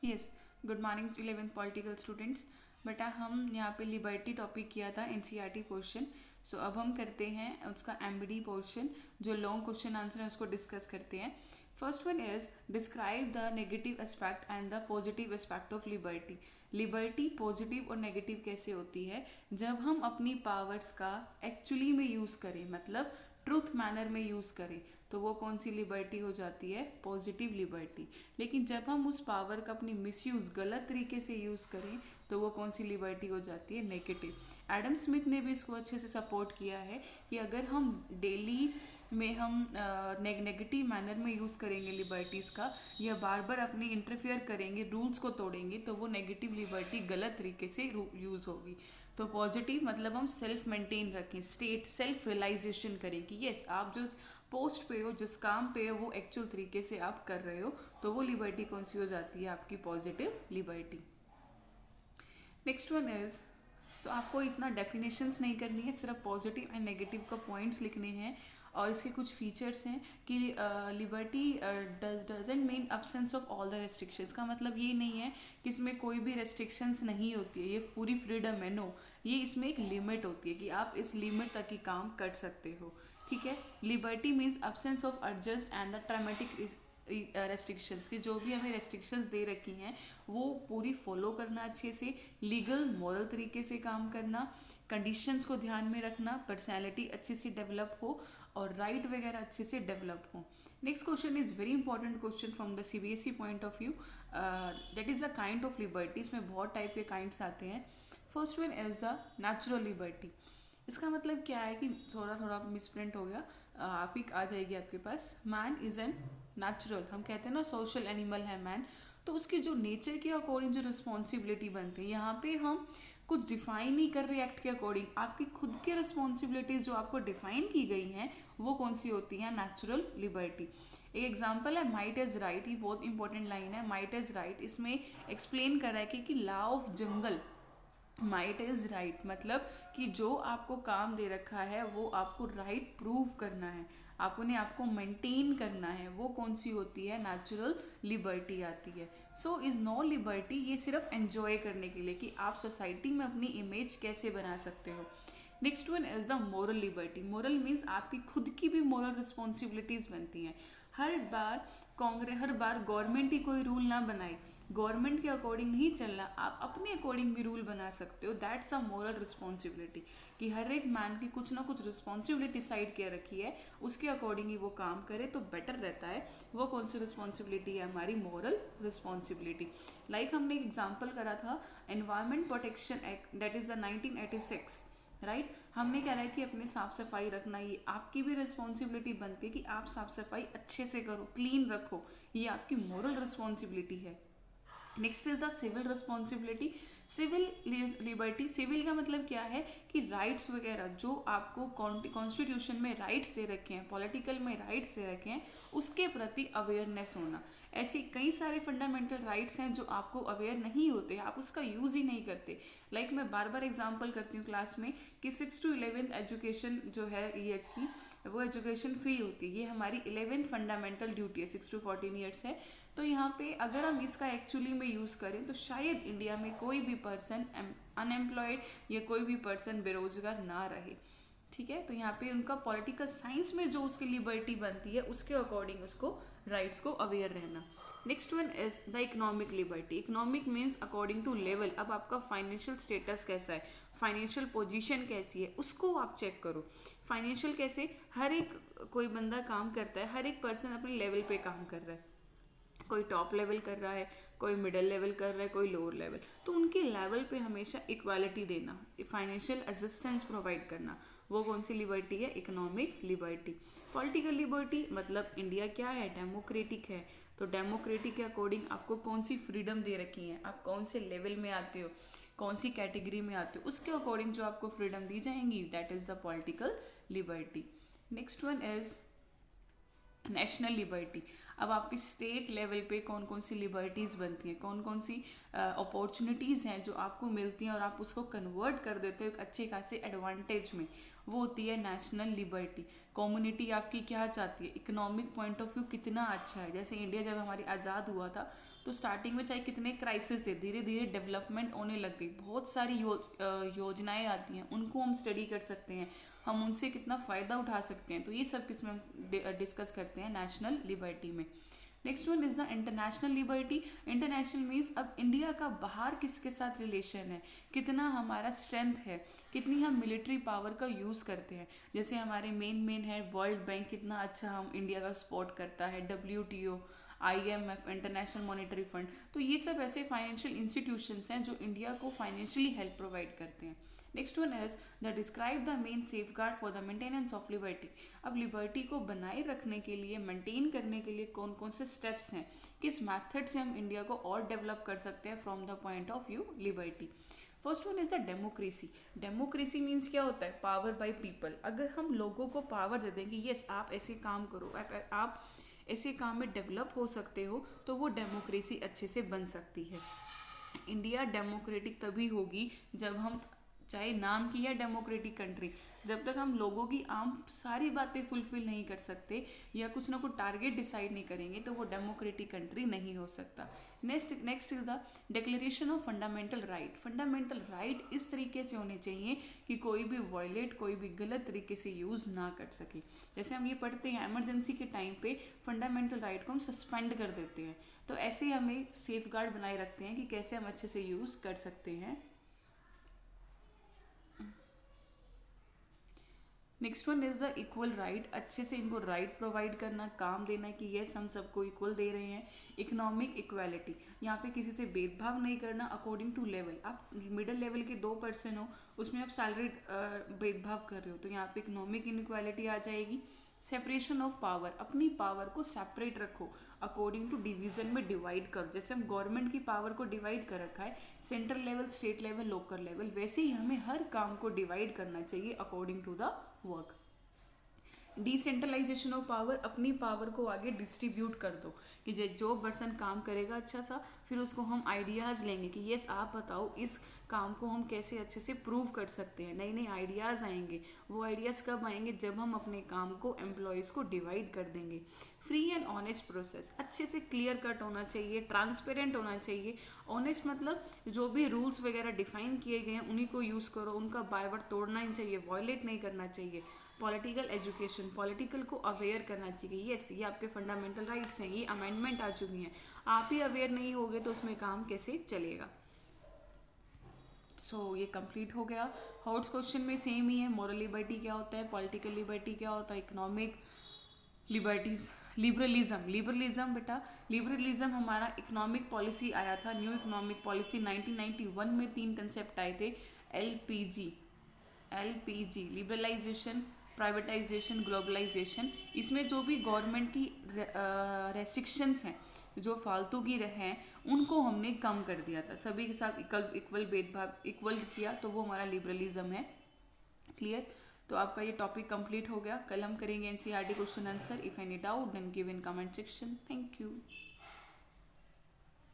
Yes, good morning 11th political students. बेटा हम यहाँ पे लिबर्टी टॉपिक किया था एनसीईआरटी पोर्शन। सो अब हम करते हैं उसका एमबीडी पोर्शन, जो लॉन्ग क्वेश्चन आंसर है उसको डिस्कस करते हैं। First one is describe the negative aspect and the positive aspect of liberty. Liberty positive और नेगेटिव कैसे होती है? जब हम अपनी पावर्स का एक्चुअली में यूज़ करें, मतलब ट्रूथ मैनर में यूज़ करें, तो वो कौन सी लिबर्टी हो जाती है? Positive liberty. लेकिन जब हम उस पावर का अपनी मिसयूज़, गलत तरीके से यूज़ करें, तो वो कौन सी लिबर्टी हो जाती है? नेगेटिव। एडम स्मिथ ने भी इसको अच्छे से सपोर्ट किया है कि अगर हम डेली में हम नेगेटिव मैनर में यूज़ करेंगे लिबर्टीज़ का, या बार बार अपनी इंटरफेयर करेंगे, रूल्स को तोड़ेंगे, तो वो नेगेटिव लिबर्टी गलत तरीके से यूज़ होगी। तो पॉजिटिव मतलब हम सेल्फ मेंटेन रखें, स्टेट सेल्फ रियलाइजेशन करें कि यस, आप जो पोस्ट पे हो, जिस काम पे हो, वो एक्चुअल तरीके से आप कर रहे हो, तो वो लिबर्टी कौन सी हो जाती है? आपकी positive liberty. Next one is, so आपको इतना डेफिनेशंस नहीं करनी है, सिर्फ पॉजिटिव एंड नेगेटिव का पॉइंट्स लिखने हैं। और इसके कुछ फीचर्स हैं कि liberty doesn't mean absence of all the restrictions. का मतलब ये नहीं है कि इसमें कोई भी रेस्ट्रिक्शंस नहीं होती है, ये पूरी फ्रीडम है। नो, ये इसमें एक लिमिट होती है कि आप इस लिमिट तक ही काम कर सकते हो। ठीक है। Liberty means absence of unjust and the traumatic restrictions, की जो भी हमें रेस्ट्रिक्शंस दे रखी हैं वो पूरी फॉलो करना, अच्छे से लीगल मॉरल तरीके से काम करना, कंडीशंस को ध्यान में रखना, पर्सनैलिटी अच्छे से डेवलप हो और राइट वगैरह अच्छे से डेवलप हो। Next question is very important question from the CBSE point of view. That is the kind of liberty. इसमें बहुत टाइप के काइंड्स आते हैं। First one is the natural liberty. इसका मतलब क्या है कि थोड़ा थोड़ा मिसप्रिंट हो गया, आप ही आ जाएगी आपके पास। मैन इज एन नेचुरल, हम कहते हैं ना सोशल एनिमल है मैन, तो उसकी जो नेचर के अकॉर्डिंग जो रिस्पॉन्सिबिलिटी बनती है, यहाँ पे हम कुछ डिफाइन नहीं कर रहे एक्ट के अकॉर्डिंग। आपकी खुद की रिस्पॉन्सिबिलिटीज जो आपको डिफाइन की गई हैं, वो कौन सी होती हैं? Natural liberty. एक एग्जाम्पल है माइट इज राइट, ये बहुत इंपॉर्टेंट लाइन है। माइट इज राइट, इसमें एक्सप्लेन कर रहा है कि law of jungle, might is right मतलब कि जो आपको काम दे रखा है वो आपको राइट प्रूव करना है, आपने आपको मेंटेन करना है, वो कौन सी होती है? नेचुरल लिबर्टी आती है। सो इज नो लिबर्टी, ये सिर्फ एंजॉय करने के लिए कि आप सोसाइटी में अपनी इमेज कैसे बना सकते हो। Next one is the moral liberty. Moral means आपकी खुद की भी मोरल रिस्पॉन्सिबिलिटीज बनती हैं। हर बार गवर्नमेंट ही कोई रूल ना बनाए, गवर्नमेंट के अकॉर्डिंग नहीं चलना, आप अपने अकॉर्डिंग भी रूल बना सकते हो। दैट्स अ मोरल रिस्पॉन्सिबिलिटी, कि हर एक मैन की कुछ ना कुछ रिस्पॉन्सिबिलिटी साइड के रखी है, उसके अकॉर्डिंग ही वो काम करे तो बेटर रहता है। वो कौन सी रिस्पॉन्सिबिलिटी है? हमारी मोरल रिस्पॉन्सिबिलिटी। लाइक हमने एक एग्जाम्पल करा था environment protection act, that is the 1986, right. हमने क्या है कि अपनी साफ सफाई रखना, ये आपकी भी रिस्पॉन्सिबिलिटी बनती है कि आप साफ सफाई अच्छे से करो, क्लीन रखो, ये आपकी मोरल रिस्पॉन्सिबिलिटी है। Next is the civil responsibility. Civil liberty, civil का मतलब क्या है कि राइट्स वगैरह जो आपको कॉन्स्टिट्यूशन में राइट्स दे रखे हैं, पॉलिटिकल में राइट्स दे रखे हैं, उसके प्रति अवेयरनेस होना। ऐसे कई सारे फंडामेंटल राइट्स हैं जो आपको अवेयर नहीं होते, आप उसका यूज़ ही नहीं करते। लाइक मैं बार बार एग्जांपल करती हूँ क्लास में कि 6 to 11 एजुकेशन जो है ईयर्स की, वो एजुकेशन फ्री होती है। ये हमारी 11th फंडामेंटल ड्यूटी है, 6 to 14 ईयर्स है। तो यहाँ पे अगर हम इसका एक्चुअली में यूज़ करें तो शायद इंडिया में कोई भी पर्सन अनएम्प्लॉयड या कोई भी पर्सन बेरोजगार ना रहे। ठीक है। तो यहाँ पे उनका पॉलिटिकल साइंस में जो उसकी लिबर्टी बनती है, उसके अकॉर्डिंग उसको राइट्स को अवेयर रहना। Next one is the economic liberty. Economic means according to level, अब आपका फाइनेंशियल स्टेटस कैसा है, फाइनेंशियल पोजीशन कैसी है, उसको आप चेक करो। फाइनेंशियल कैसे? हर एक कोई बंदा काम करता है, हर एक पर्सन अपने लेवल पे काम कर रहा है, कोई टॉप लेवल कर रहा है, कोई मिडिल लेवल कर रहा है, कोई लोअर लेवल, तो उनके लेवल पे हमेशा इक्वालिटी देना, फाइनेंशियल असिस्टेंस प्रोवाइड करना, वो कौन सी लिबर्टी है? Economic liberty. पॉलिटिकल लिबर्टी मतलब इंडिया क्या है? डेमोक्रेटिक है, तो डेमोक्रेटिक के अकॉर्डिंग आपको कौन सी फ्रीडम दे रखी है, आप कौन से लेवल में आते हो, कौन सी कैटेगरी में आते हो, उसके अकॉर्डिंग जो आपको फ्रीडम दी जाएंगी, that is the political liberty. Next one is national liberty. अब आपकी स्टेट लेवल पे कौन कौन सी लिबर्टीज़ बनती हैं, कौन कौन सी अपॉर्चुनिटीज़ हैं जो आपको मिलती हैं और आप उसको कन्वर्ट कर देते हो एक अच्छे खासे एडवांटेज में, वो होती है नेशनल लिबर्टी। कम्युनिटी आपकी क्या चाहती है, इकोनॉमिक पॉइंट ऑफ व्यू कितना अच्छा है। जैसे इंडिया जब हमारी आज़ाद हुआ था तो स्टार्टिंग में चाहे कितने क्राइसिस थे, धीरे धीरे डेवलपमेंट होने लग गई, बहुत सारी योजनाएं आती हैं, उनको हम स्टडी कर सकते हैं, हम उनसे कितना फ़ायदा उठा सकते हैं। तो ये सब किस में हम डिस्कस करते हैं, नेशनल लिबर्टी में। Next one is the international liberty. International means अब इंडिया का बाहर किसके साथ रिलेशन है, कितना हमारा स्ट्रेंथ है, कितनी हम मिलिट्री पावर का यूज़ करते हैं। जैसे हमारे मेन है वर्ल्ड बैंक, कितना अच्छा हम इंडिया का सपोर्ट करता है, WTO, IMF, international monetary fund. तो ये सब ऐसे फाइनेंशियल इंस्टीट्यूशंस हैं जो इंडिया को फाइनेंशियली हेल्प प्रोवाइड करते हैं। Next one is the describe the main safe guard for the maintenance of liberty. अब लिबर्टी को बनाए रखने के लिए, मेंटेन करने के लिए कौन कौन से स्टेप्स हैं, किस मैथड से हम इंडिया को और डेवलप कर सकते हैं from the point of view liberty. First one is the democracy. Democracy means क्या होता है, पावर बाय पीपल। अगर हम लोगों को पावर दे दें कि यस आप ऐसे काम करो, आप ऐसे काम में डेवलप हो सकते हो, तो वो डेमोक्रेसी अच्छे से बन सकती है। इंडिया डेमोक्रेटिक तभी होगी जब हम, चाहे नाम की है डेमोक्रेटिक कंट्री, जब तक हम लोगों की आम सारी बातें फुलफिल नहीं कर सकते या कुछ ना कुछ टारगेट डिसाइड नहीं करेंगे, तो वो डेमोक्रेटिक कंट्री नहीं हो सकता। Next is the declaration of fundamental right. Fundamental right इस तरीके से होने चाहिए कि कोई भी वायलेट, कोई भी गलत तरीके से यूज़ ना कर सके। जैसे हम ये पढ़ते हैं इमरजेंसी के टाइम पे फंडामेंटल राइट को हम सस्पेंड कर देते हैं, तो ऐसे हमें सेफ गार्ड बनाए रखते हैं कि कैसे हम अच्छे से यूज़ कर सकते हैं। Next one is the equal right. अच्छे से इनको राइट प्रोवाइड करना, काम देना कि येस हम सबको इक्वल दे रहे हैं। इकोनॉमिक इक्वालिटी, यहाँ पे किसी से भेदभाव नहीं करना अकॉर्डिंग टू लेवल। आप मिडिल लेवल के 2% हो, उसमें आप सैलरी भेदभाव कर रहे हो, तो यहाँ पे इकोनॉमिक इनइक्वालिटी आ जाएगी। सेपरेशन ऑफ पावर, अपनी पावर को सेपरेट रखो, अकॉर्डिंग टू डिवीजन में डिवाइड करो। जैसे हम गवर्नमेंट की पावर को डिवाइड कर रखा है, central level, state level, local level, वैसे ही हमें हर काम को डिवाइड करना चाहिए according to the work. Decentralisation of power, अपनी पावर को आगे डिस्ट्रीब्यूट कर दो कि जो पर्सन काम करेगा अच्छा सा, फिर उसको हम आइडियाज़ लेंगे कि यस आप बताओ इस काम को हम कैसे अच्छे से प्रूव कर सकते हैं। नए नए आइडियाज़ आएंगे, वो आइडियाज़ कब आएंगे, जब हम अपने काम को एम्प्लॉयज़ को डिवाइड कर देंगे। फ्री एंड ऑनेस्ट प्रोसेस, अच्छे से क्लियर कट होना चाहिए, ट्रांसपेरेंट होना चाहिए। ऑनेस्ट मतलब जो भी रूल्स वगैरह डिफाइन किए गए हैं उन्हीं को यूज़ करो, उनका बाय वर्ड तोड़ना ही चाहिए, वायलेट नहीं करना चाहिए। पॉलिटिकल एजुकेशन, पॉलिटिकल को अवेयर करना चाहिए। यस ये आपके फंडामेंटल राइट्स हैं, ये अमेंडमेंट आ चुकी हैं, आप ही अवेयर नहीं होगे तो उसमें काम कैसे चलेगा। सो ये कंप्लीट हो गया। हॉट्स क्वेश्चन में सेम ही है, मॉरल लिबर्टी क्या होता है, पॉलिटिकल लिबर्टी क्या होता है, इकोनॉमिक लिबर्टीज, लिबरलिज्म बेटा, लिबरलिज्म हमारा इकोनॉमिक पॉलिसी आया था, न्यू इकोनॉमिक पॉलिसी 1991 में 3 कंसेप्ट आए थे। LPG liberalisation, privatisation, globalisation. इसमें जो भी गवर्नमेंट की रेस्ट्रिक्शंस हैं, जो फालतू की हैं, उनको हमने कम कर दिया था, सभी के साथ इक्वल भेदभाव इक्वल किया, तो वो हमारा लिबरलिज्म है। क्लियर? तो आपका ये टॉपिक कंप्लीट हो गया। कल हम करेंगे NCERT question answer. If any doubt then give in comment section. Thank you.